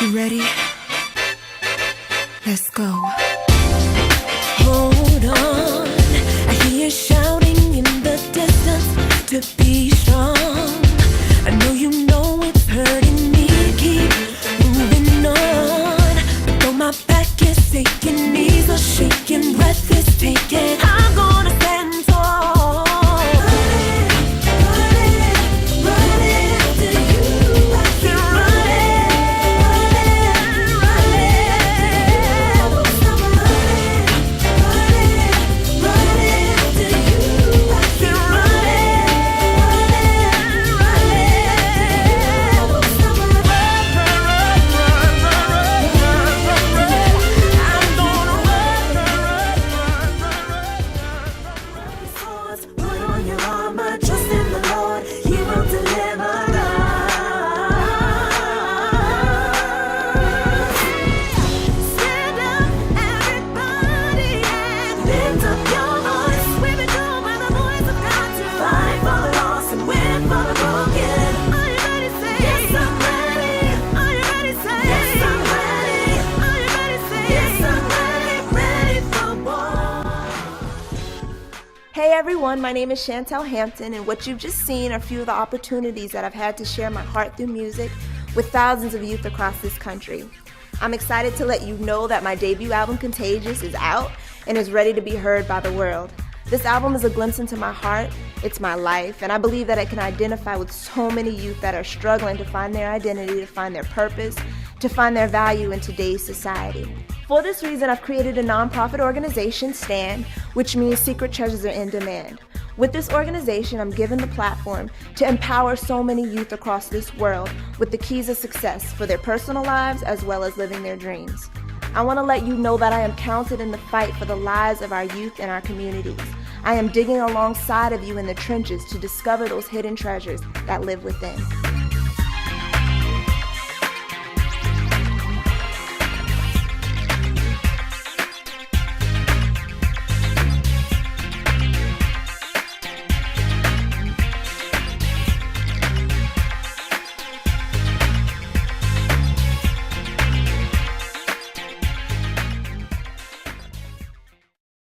You ready? Let's go. Hold on, I hear you shouting in the distance to be strong. I know you know it's hurting me. Keep moving on. But though my back is aching, knees are shaking, breath is taking, I'm gonna stand tall. Running after you, I keep Hey everyone, my name is Chantel Hampton, and what you've just seen are a few of the opportunities that I've had to share my heart through music with thousands of youth across this country. I'm excited to let you know that my debut album, Contagious, is out and is ready to be heard by the world. This album is a glimpse into my heart, it's my life, and I believe that it can identify with so many youth that are struggling to find their identity, to find their purpose, to find their value in today's society. For this reason, I've created a nonprofit organization, STAND, which means Secret Treasures Are in Demand. With this organization, I'm given the platform to empower so many youth across this world with the keys of success for their personal lives as well as living their dreams. I want to let you know that I am counted in the fight for the lives of our youth and our communities. I am digging alongside of you in the trenches to discover those hidden treasures that live within.